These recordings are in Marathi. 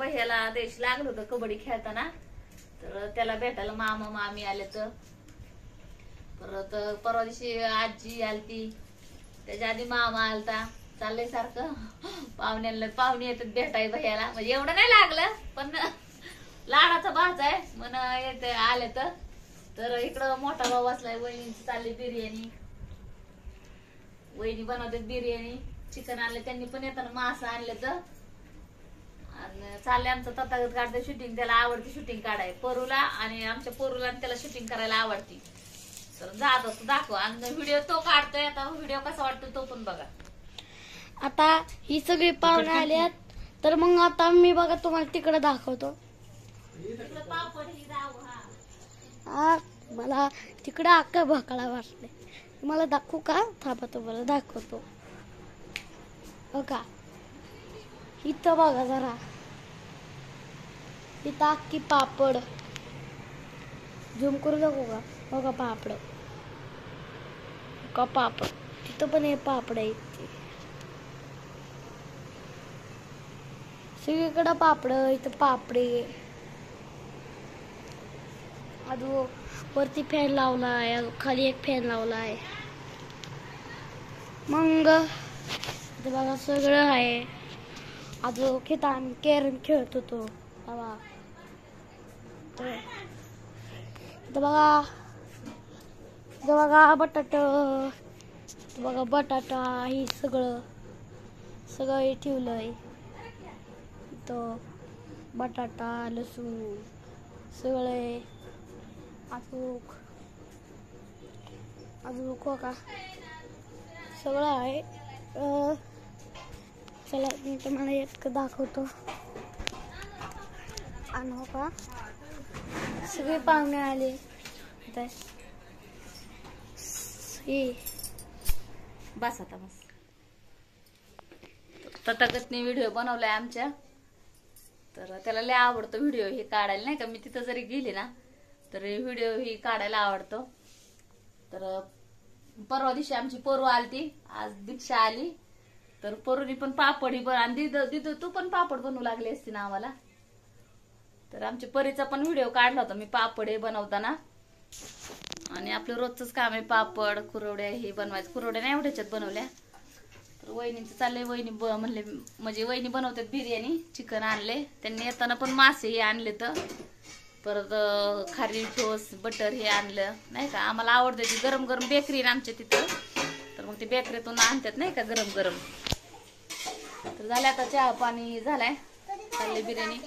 भैयाला देश लागलं होतं कबड्डी खेळताना, तर त्याला भेटायला मामा मामी आले. तर परत परवा दिवशी आजी आलती, त्याच्या आधी मामा आलता. चाललंय सारखं पाहुणे येतात भेटाय भैयाला. म्हणजे एवढं नाही लागलं, पण लाडाचा भाच आहे म्हण येते आले. तर इकडं मोठा भाऊ बसलाय, वहिनींची चालली बिर्याणी. वहिनी बनवतात बिर्याणी. चिकन आणलं त्यांनी, पण येताना मासा आणलं. तर आणि चालले आमचं तथागत काढते शूटिंग. त्याला आवडते शूटिंग काढाय परूला, आणि आमच्या परूला त्याला शूटिंग करायला आवडते. तर जात असतो दाखव, आणि व्हिडिओ तो काढतोय. आता व्हिडिओ कसा वाटतो तो पण बघा. आता ही सगळी पाहुणे आल्यात, तर मग आता मी बघा तुम्हाला तिकडे दाखवतो. मला तिकडे अक्का भकाळा वाटले. मला दाखवू का? थांबा तुम्हाला दाखवतो. बघा इथं बघा जरा, इथं अख्खी पापड. झूम करू दाखवू का? बघा पापड का पापड. तिथं पण हे पापड आहे. सगळीकडं पापड. इथं पापडे. अजून वरती फॅन लावलाय, खाली एक फॅन लावलाय. मग इथं बघा सगळं आहे. अजून खेळता आम्ही कॅरम खेळत होतो. इथं बघा बटाटा हे सगळं हे ठेवलंय. इथं बटाटा, लसूण सगळे. अजून का सगळं आहे. चला मी तुम्हाला एक दाखवतो. आणि हो का सगळे पाहुणे आले. बस आता बस. तथागतने व्हिडिओ बनवलाय आमच्या, तर त्याला लय आवडतो व्हिडिओ हे काढायला, नाही का. मी तिथं जरी गेली ना तर व्हिडिओ ही काढायला आवडतो. तर परवा दिवशी आमची पोरू आलती, आज दीक्षा आली. तर पोरूनी पण पापड ही आणि दिदू तू पण पापड बनवू लागले असते ना आम्हाला. तर आमच्या परीचा पण व्हिडिओ काढला होता मी पापड हे बनवताना. आणि आपलं रोजच काम आहे पापड कुरवड्या हे बनवायचं. कुरवड्या नाही एवढ्याच्यात बनवल्या. तर वहिनींचं चाललंय, वहिनी म्हणले म्हणजे वहिनी बनवतात बिर्याणी. चिकन आणले त्यांनी, येताना पण मासे हे आणले. तर परत खारी टोस बटर हे आणलं, नाही का. आम्हाला आवडते ती गरम गरम बेकरी आमच्या तिथं, तर मग ती बेकरीतून आणतात नाही का गरम गरम. तर झालं आता चहा पाणी झालाय, चालले बिर्याणी.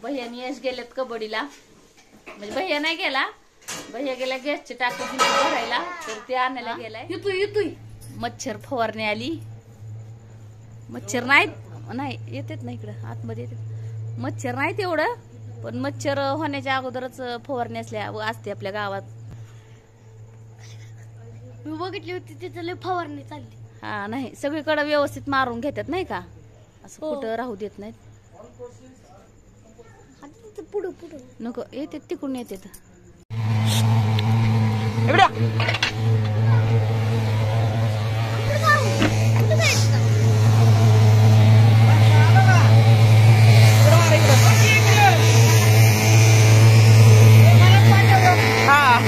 भैयानी यश गेलेत कबड्डीला, म्हणजे भैया नाही गेला, भैया गेला गॅसची टाकी भरायला. तर ते आणायला गेलाय. येतोय मच्छर फवारणी आली. मच्छर नाही येतात ना इकडं आतमध्ये येतात मच्छर. नाहीत एवढं, पण मच्छर होण्याच्या अगोदरच फवारणी असते आपल्या गावात. मी बघितली होती तिथे लय फवारणी चालली. हा नाही सगळीकडे व्यवस्थित मारून घेतात नाही का, असं कुठं राहू देत नाहीत. पुढं नको येते तिकडून येते. हा